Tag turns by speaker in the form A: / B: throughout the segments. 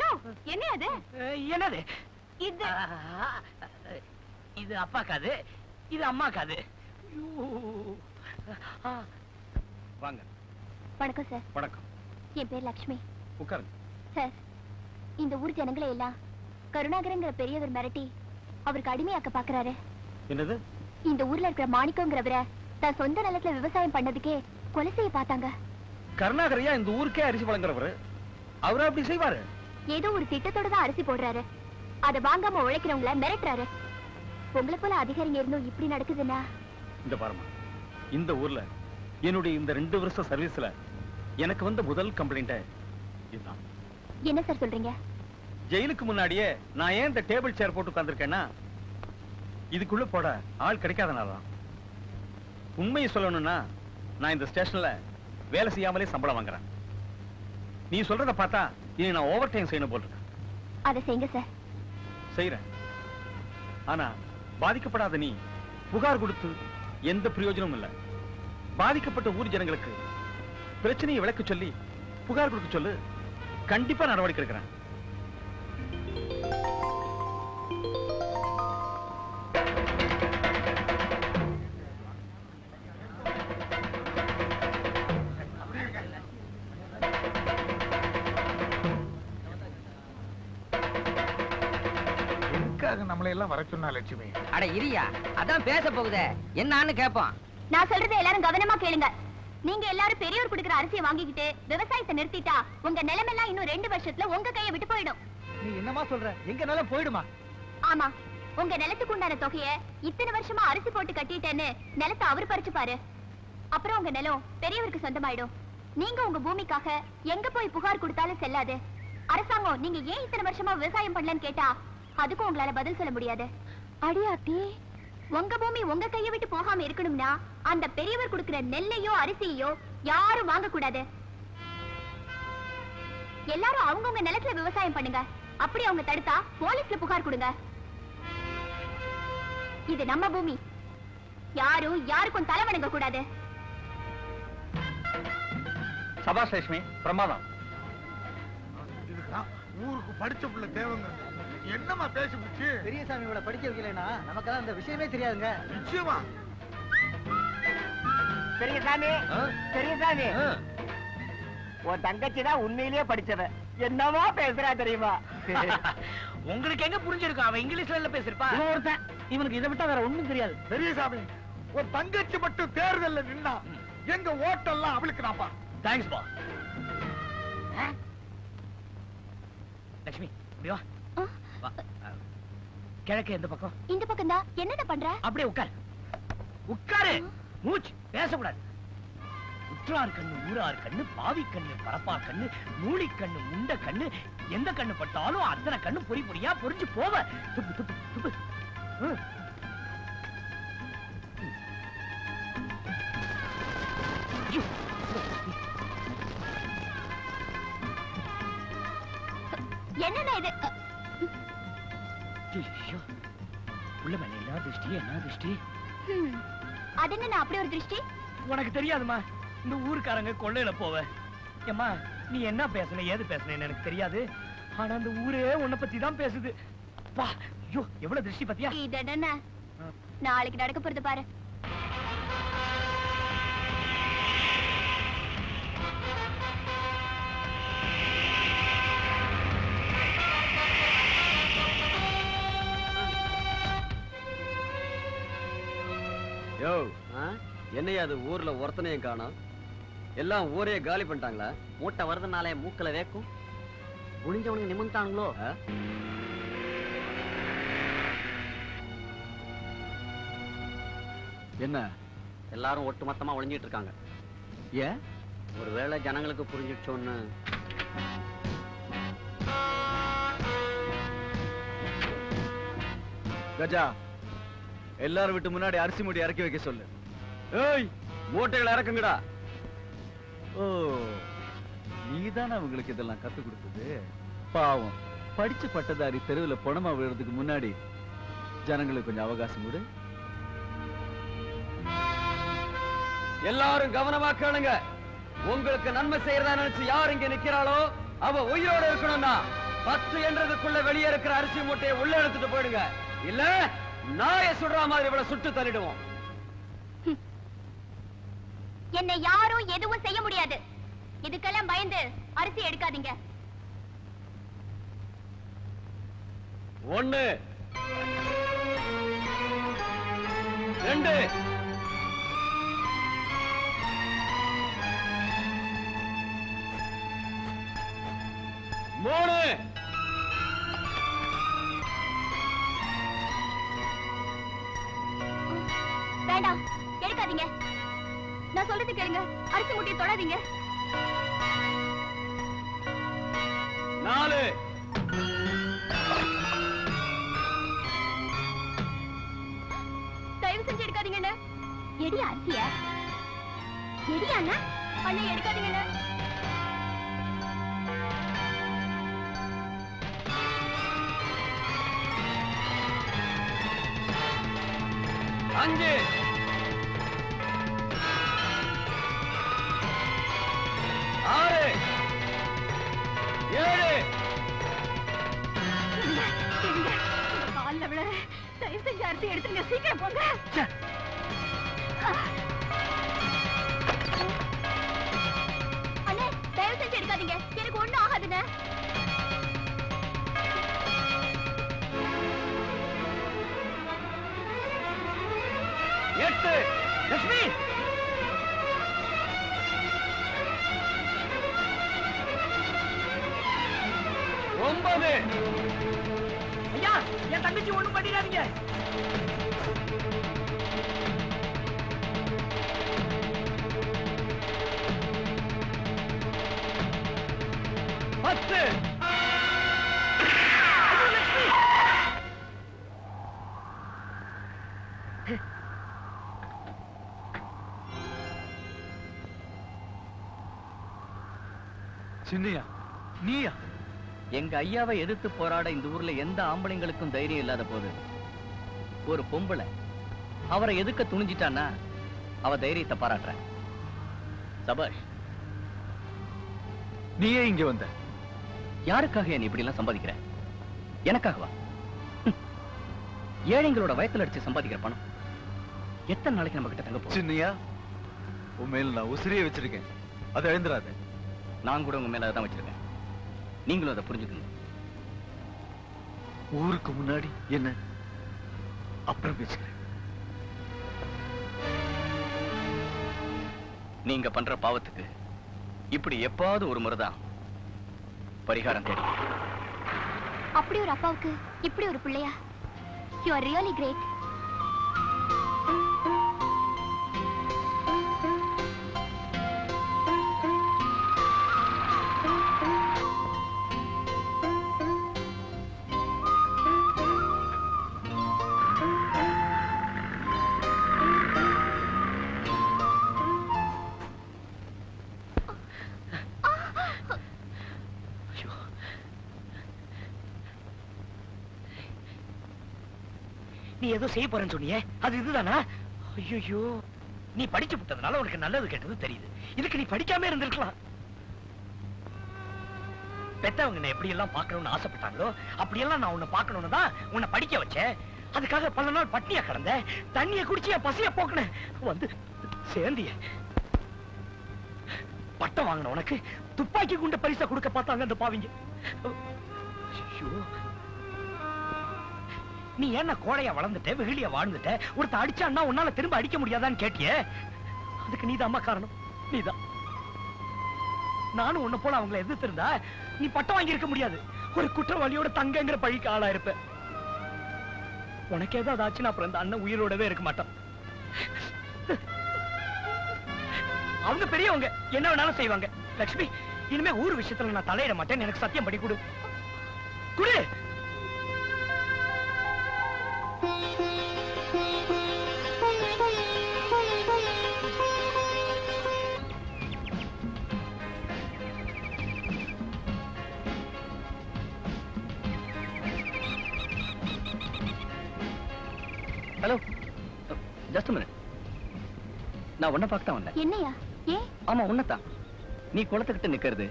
A: யோ என்ன அது?
B: என்னது
A: இது?
B: இது அப்பா காது, இது அம்மா காது. வாங்க.
C: வணக்கம் சார்.
D: வணக்கம்.
C: என் பேர் லக்ஷ்மி.
D: உட்காருங்க.
C: சார், இந்த ஊர் ஜனங்களை எல்லாம் கருணாகரங்கிற பெரியவர் மிரட்டி அவருக்கு அடிமையாக்க பாக்குறாரு.
D: என்னது?
C: இந்த ஊர்ல இருக்கிற மாணிக்கங்கிறவரை தான் சொந்த நிலத்துல விவசாயம் பண்ணதுக்கே கொலை செய்ய பார்த்தாங்க.
D: கருணாகரையா இந்த ஊருக்கே அரிசி வழங்குறவரு, அவரு அப்படி செய்வாரு?
C: ஏதோ ஒரு திட்டத்தோட தான் அரிசி போடுறாரு. அதை வாங்காம உழைக்கிறவங்கள மிரட்டுறாரு. உங்களை போல அதிகாரிங்க இருந்தும் இப்படி நடக்குதுன்னா?
D: இந்த பாருமா, இந்த ஊர்ல என்னுடைய இந்த 2 வருஷ சர்வீஸ்ல எனக்கு வந்த முதல் கம்ப்ளைண்ட் இதுதான்.
C: என்ன சார் சொல்றீங்க?
D: ஜெயிலுக்கு முன்னாடியே நான் ஏன் இந்த டேபிள் சேர் போட்டு உட்கார்ந்திருக்கேன்னா, இதுக்குள்ள போட ஆள் கிடைக்காதனாலதான். உண்மையை சொல்லணும்னா நான் இந்த ஸ்டேஷன்ல வேலை செய்யாமலே சம்பளம் வாங்குறேன். நீ சொல்றத பார்த்தா இனி நான் ஓவர் டைம் செய்யணும் போல் இருக்கேன்.
C: அதை செய்யுங்க சார்.
D: செய்யறேன். ஆனா பாதிக்கப்படாத நீ புகார் கொடுத்து எந்த பிரயோஜனமும் இல்லை. பாதிக்கப்பட்ட ஊர் ஜனங்களுக்கு பிரச்சனையை விளக்க சொல்லி புகார் கொடுக்க சொல்லு. கண்டிப்பா நடவடிக்கை எடுக்கிறேன்.
E: நம்மளை எல்லாம் வர சொன்னா லட்சுமி?
B: அட இரியா, அதான் பேச போகுதே, என்னன்னு கேட்போம்.
C: நான் சொல்றதை எல்லாரும் கவனமா கேளுங்க. நீங்க எல்லாரும் பெரியவர் கொடுக்கிற அரிசியை வாங்கிக்கிட்டு விவசாயத்தை நிறுத்திட்டா உங்க நிலைமெல்லாம் இன்னும் 2 வருஷத்துல உங்க கையை விட்டு போயிடும்.
E: நீ என்னமா சொல்ற? எங்க நிலம் போயிடுமா?
C: ஆமா, உங்க நிலத்துக்கு உண்டான தொகையை இத்தனை வருஷமா அரிசி போட்டு கட்டிட்டேன்னு நிலத்தை அவர் பறிச்சுப்பாரு. அப்புறம் உங்க நிலம் பெரியவருக்கு சொந்தமாயிடும். நீங்க உங்க பூமிக்காக எங்க போய் புகார் கொடுத்தாலும் செல்லாது. அரசாங்கம் நீங்க ஏன் இத்தனை வருஷமா விவசாயம் பண்ணலன்னு கேட்டா அதுக்கும் உங்களால பதில் சொல்ல முடியாது. அடியாத்தி, உங்க பூமி உங்க கையை விட்டு போகாம இருக்கணும்னா அந்த பெரியவர் கொடுக்கிற நெல்லையோ அரிசியோ யாரும் வாங்க கூடாது. எல்லாரும் அவங்கவுங்க நிலத்துல விவசாயம் பண்ணுங்க. அப்படி அவங்க தடுத்தா போலீஸ்ல புகார் கொடுங்க. இது நம்ம பூமி, யாரும் யாருக்கும் தலை வணங்க கூடாது.
D: சபாஷ் லட்சுமி, பிரமாதம்.
E: இதுதான் ஊருக்கு படிச்ச பிள்ளை தேவைங்க. என்னமா பேசி போச்சு?
F: பெரியசாமி இவளை படிக்க வைக்கலைன்னா நமக்கெல்லாம் அந்த விஷயமே தெரியாதுங்க.
E: நிச்சயமா
B: பெரியசாமி, பெரியசாமி, உன் தங்கச்சி தான் உண்மையிலேயே படிச்சவ. என்னவா பேசுறா தெரியுமா? உங்களுக்கு எங்க புரிஞ்சிருக்கும்? அவன் இங்கிலீஷ்ல பேசிருப்பா. ஒருத்தன் இவனுக்கு இதை விட்டா வேற ஒண்ணும் தெரியாது.
E: பெரியசாமி, ஒரு தங்கச்சி மட்டும் தேர்தல்ல நின்னா எங்க ஓட்டெல்லாம் அவளுக்கு நாப்பா.
B: தேங்க்ஸ் பா. லட்சுமி, இப்படி வா. கிழக்கு எந்த பக்கம்?
C: இந்த பக்கம் தான். என்னென்ன பண்ற?
B: அப்படியே உட்காரு, உட்காரு. மூச்சு பேசக்கூடாது. உற்றார் கண்ணு, ஊரார் கண்ணு, பாவி கண்ணு, பரப்பா கண்ணு, மூளி கண்ணு, முண்ட கண்ணு, எந்த கண்ணு பட்டாலும் அத்தனை கண்ணு பொறி பொறியா பொறிஞ்சு போவ. துப்பு துப்பு துப்பு.
C: என்னென்ன இது?
B: உள்ள மேல என்ன திருஷ்டி, என்ன திருஷ்டி?
C: அது என்ன அப்படி ஒரு திருஷ்டி?
B: உனக்கு தெரியாதுமா, இந்த ஊருக்காரங்க கொள்ளையில போவ. ஏம்மா, நீ என்ன பேசுன ஏது பேசுனேன்னு எனக்கு தெரியாது. ஆனா அந்த ஊரே உன்னை பத்தி தான் பேசுது. அப்பா, ஐயோ, எவ்வளவு திருஷ்டி பத்தியா?
C: இது என்ன நாளைக்கு நடக்க போறது பாரு.
G: யோ, என்னையா அது ஊர்ல ஒருத்தனையும் காணோம்? எல்லாம் ஊரே காலி பண்ணிட்டாங்களா? மூட்டை வருதுனாலே மூக்கல வேக்கும். குனிஞ்சவனுக்கு நிமிந்தானுங்களோ? என்ன எல்லாரும் ஒட்டு மொத்தமா ஒளிஞ்சிட்டு இருக்காங்க? ஏன்? ஒருவேளை ஜனங்களுக்கு புரிஞ்சிடுச்சோன்னு.
D: கஜா, எல்லாரும் விட்டு முன்னாடி அரிசி மூட்டை இறக்கி வைக்க சொல்லு.
G: ஏய், மூட்டைகளை இறக்குங்கடா.
D: ஓ, நீதானே அவங்களுக்கு இதெல்லாம் கத்து கொடுத்தது? பாவம், படிச்ச பட்டதாரி தெருவுல பணமா விழுறதுக்கு முன்னாடி ஜனங்களுக்கு கொஞ்சம் அவகாசம் கொடு.
G: எல்லாரும் கவனமா கேளுங்க. உங்களுக்கு நன்மை செய்யறதா நினைச்சு யார் இங்க நிக்கிறாளோ அவ உயிரோட இருக்கணும்னா 10 என்றதுக்குள்ள வெளியே இருக்கிற அரிசி மூட்டையை உள்ள எடுத்துட்டு போயிடுங்க. இல்ல நாய சுடுற மாதிரி இவளை சுட்டு தள்ளிடுவோம்.
C: என்னை யாரும் எதுவும் செய்ய முடியாது. இதுக்கெல்லாம் பயந்து அரிசி எடுக்காதீங்க.
G: 1 2 3
C: வேண்டாம், எடுக்காதீங்க. நான் சொல்றது கேளுங்க. அரிசி மூட்டையை தொடாதீங்க.
G: 4
C: தயவு செஞ்சு எடுக்காதீங்கண்ணே. எடி அரிசியா? எடியா அண்ணா? அண்ணா எடுக்காதீங்கண்ணே.
G: 5 6 7
C: கால்ல விழ. தயவு செஞ்சு அரிசி எடுத்துங்க. சீக்கிரம் போங்க. அண்ணே, தயவு செஞ்சு எடுக்காதீங்க. எனக்கு ஒண்ணும் ஆகாதுண்ணே.
G: 8
B: லட்சுமி
G: 9
B: ஐயா, என் தங்கச்சி ஒண்ணும் பண்ணிடாதீங்க.
G: 10
E: சின்னையா, நீயா?
D: எங்க ஐயாவை எதிர்த்து போராட இந்த ஊர்ல எந்த ஆம்பளைங்களுக்கும் தைரியம் இல்லாத போது ஒரு பொம்பளை அவரை எதுக்க துணிஞ்சிட்டான்னா அவ தைரியத்தை பாராட்டுறேன். சபாஷ்.
E: நீயே இங்க வந்த?
D: யாருக்காக என்ன இப்படி எல்லாம் சம்பாதிக்கிற? எனக்காகவா? ஏழைங்களோட வயத்துல அடிச்சு சம்பாதிக்கிற பணம் எத்தனை நாளைக்கு நம்ம கிட்ட தங்க போகுது?
E: சின்னையா, உன் மேல நான் உசிரியே வச்சிருக்கேன். அதை எழுந்துராத.
D: நான் கூட உங்க மேல அதான் வச்சிருக்கேன். நீங்களும் அதை புரிஞ்சுக்கணும்.
E: ஊருக்கு முன்னாடி என்ன, அப்புறம் பேசுகிறேன்.
D: நீங்க பண்ற பாவத்துக்கு இப்படி எப்பாவது ஒரு முறைதான் பரிகாரம் தேடி.
C: அப்படி ஒரு அப்பாவுக்கு இப்படி ஒரு பிள்ளையா? You are really great.
B: நீ ஏதோ செய்ய போறேன்னு சொன்னியே, அது இதுதானா? ஐயோ, நீ படிச்சு விட்டதுனால உனக்கு நல்லது கெட்டது தெரியுது. இதுக்கு நீ படிக்காம இருந்திருக்கலாம். பெத்தவங்க என்ன எப்படி எல்லாம் பார்க்கணும்னு ஆசைப்பட்டாங்களோ அப்படியெல்லாம் நான் உன்னை பார்க்கணும்னு தான் உன்னை படிக்க வச்சேன். அதுக்காக பல நாள் பட்டினியா கிடந்த, தண்ணிய குடிச்சிய பசிய போக்குனேன். வந்து சேர்ந்திய பட்டம் வாங்கின உனக்கு துப்பாக்கி குண்ட பரிசா கொடுக்க பார்த்தாங்க அந்த பாவிங்க. ஐயோ, நீ என்ன கோழையா வளர்ந்துட்ட, வெகுளியா வாழ்ந்துட்ட, ஒருத்த அடிச்சான்னா உன்னால திரும்ப அடிக்க முடியாதான்னு கேட்டியே. அதுக்கு நீதான் அம்மா காரணம். நீதான். நானும் உன்னை போல அவங்களை எதிர்த்து இருந்தா நீ பட்டம் வாங்கி இருக்க முடியாது. ஒரு குற்றவாளியோட தங்கங்கிற பழிக்கு ஆளா இருப்ப. உனக்கு ஏதாவது ஆச்சுன்னா அப்புறம் அந்த அண்ணன் உயிரோடவே இருக்க மாட்டான். அவங்க பெரியவங்க, என்ன வேணாலும் செய்வாங்க. லட்சுமி, இனிமே ஊர் விஷயத்துல நான் தலையிட மாட்டேன். எனக்கு சத்தியம் பண்ணி கொடு. குடு.
D: Hello, just minute. நான் உன்னை பார்க்க தான் வந்தேன்.
C: என்னையா? ஏன்?
D: ஆமா, உன்னதான். நீ குளத்துக்கிட்ட நிக்கிறது,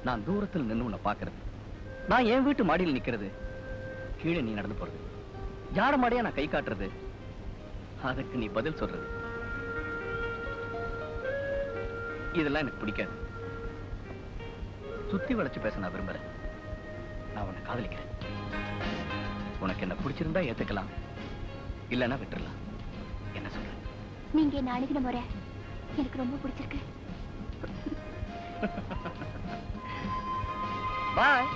D: நான் தூரத்தில் நின்னு உன்னை பாக்குறது. நான் என் வீட்டு மாடியில் நிக்கிறது, கீழே நீ நடந்து போறது, ஜாட மாடியா நான் கை காட்டுறது, அதுக்கு நீ பதில் சொல்றது, இதெல்லாம் எனக்கு பிடிக்காது. சுத்தி வளைச்சு பேச நான் விரும்புறேன். நான் உன்னை காதலிக்கிறேன். உனக்கு என்ன பிடிச்சிருந்தா ஏத்துக்கலாம், இல்லைன்னா விட்டுறலாம். என்ன சொல்ற?
C: நீங்க என்ன அணுகின முறை எனக்கு ரொம்ப பிடிச்சிருக்கு.
D: பாய்.